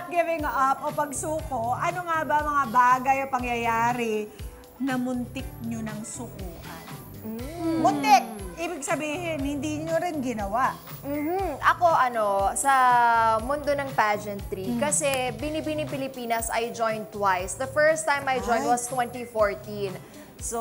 giving up o pagsuko, ano nga ba mga bagay o pangyayari na muntik nyo ng sukuan? Muntik! Ibig sabihin, hindi nyo rin ginawa. Ako, sa mundo ng pageantry, kasi Binibini Pilipinas, I joined twice. The first time I joined was 2014. So,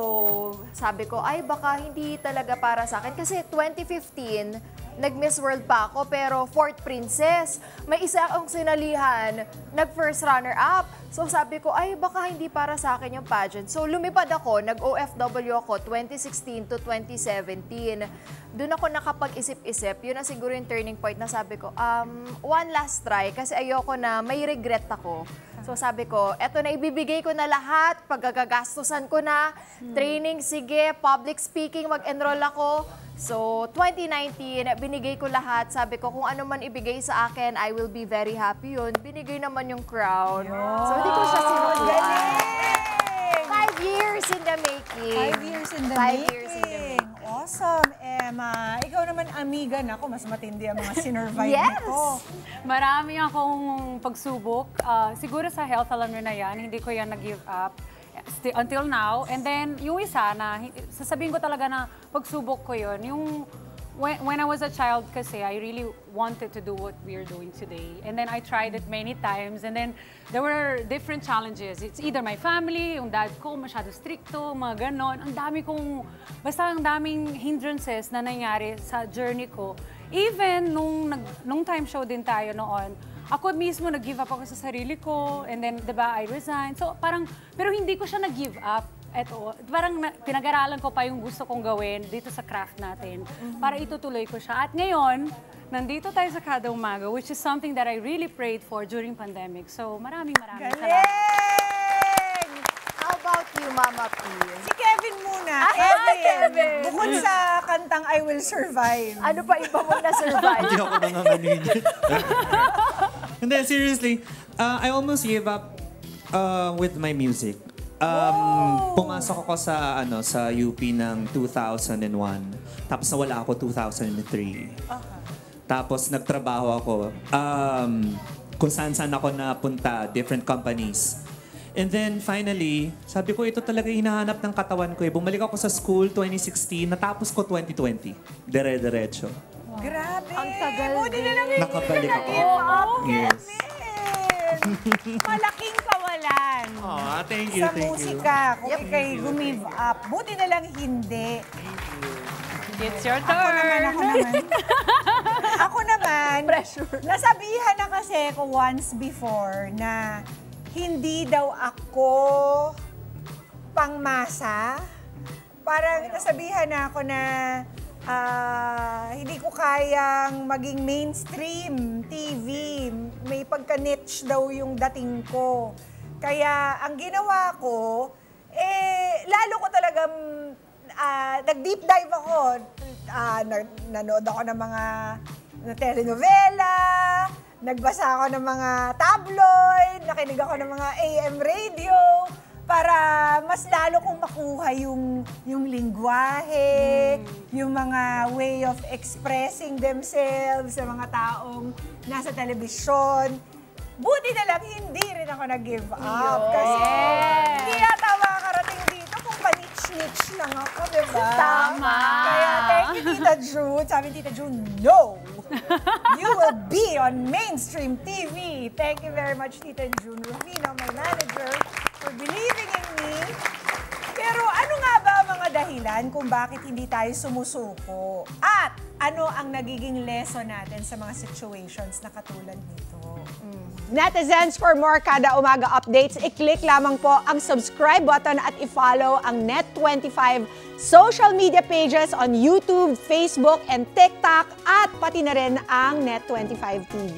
sabi ko, ay baka hindi talaga para sa akin. Kasi 2015, nag-Miss World pa ako, pero 4th princess. May isa akong sinalihan, nag-first runner-up. So, sabi ko, ay baka hindi para sa akin yung pageant. So, lumipad ako, nag-OFW ako 2016 to 2017. Doon ako nakapag-isip-isip. Yun na siguro yung turning point na sabi ko, one last try, kasi ayoko na may regret ako. So sabi ko, eto na, ibibigay ko na lahat, pagkagagastusan ko na, training, sige, public speaking, mag-enroll ako. So 2019, binigay ko lahat. Sabi ko, kung ano man ibigay sa akin, I will be very happy yun. Binigay naman yung crown. So hindi ko siya sinukuan. 5 years in the making. 5 years in the 5 years in the making. Awesome, Emma. Ikaw naman, amiga na ako, mas matindi ang mga sinurvive Yes! nito. Marami akong pagsubok. Siguro sa health, alam nyo na yan, hindi ko yan nag-give up until now. And then, yung isa na, sasabihin ko talaga na pagsubok ko yun, yung when I was a child kasi, I really wanted to do what we are doing today. And then I tried it many times. And then there were different challenges. It's either my family, yung dad ko, masyado stricto, mga ganon. Basta ang daming hindrances na nangyari sa journey ko. Even nung time show din tayo noon, ako mismo nag-give up ako sa sarili ko. And then, diba, I resigned. So parang, pero hindi ko siya nag-give up. Parang pinag-aralan ko pa yung gusto kong gawin dito sa craft natin para itutuloy ko siya. At ngayon, nandito tayo sa Kada Umaga, which is something that I really prayed for during pandemic. So maraming salamat. How about you, Mama P? Si Kevin muna. Kevin. Bukod sa kantang I Will Survive. Ano pa iba mo na survive? Hindi ako nanganganin. And then seriously, I almost gave up with my music. Pumasok ako sa UP ng 2001. Tapos nawala ako 2003. Tapos nagtrabaho ako. Kung saan-saan ako napunta, different companies. And then finally, sabi ko, ito talaga hinahanap ng katawan ko. Bumalik ako sa school 2016, natapos ko 2020. Dire-diretso. Grabe. Ang tagal Buti na lang Nakabalik ako. Yes. Malaking kawalan. Thank you, Sa thank you. musika, kung ikay gumive up. Buti na lang hindi. It's your turn. Ako naman, Pressure. nasabihan na kasi ako once before na hindi daw ako pangmasa. Parang nasabihan na ako na hindi ko kayang maging mainstream TV. May pagka-niche daw yung dating ko. Kaya ang ginawa ko, lalo ko talagang nag-deep dive ako. Nanood ako ng mga telenovela, nagbasa ako ng mga tabloid, nakinig ako ng mga AM radio, para mas lalo kong makuha yung lingwahe, yung mga way of expressing themselves sa mga taong nasa telebisyon. Buti na lang hindi rin ako nag-give up. Kasi hindi yata makakarating dito kung pa-niche-niche lang ako, diba? Tama. Kaya thank you, Tita June. Sabi ni Tita June, no! You will be on mainstream TV. Thank you very much, Tita June Rufino, my manager, for believing in me. Pero ano nga ba ang mga dahilan kung bakit hindi tayo sumusuko? At ano ang nagiging lesson natin sa mga situations na katulad nito? Netizens, for more Kada Umaga updates, i-click lamang po ang subscribe button at i-follow ang Net25 social media pages on YouTube, Facebook, and TikTok at pati na rin ang Net25 TV.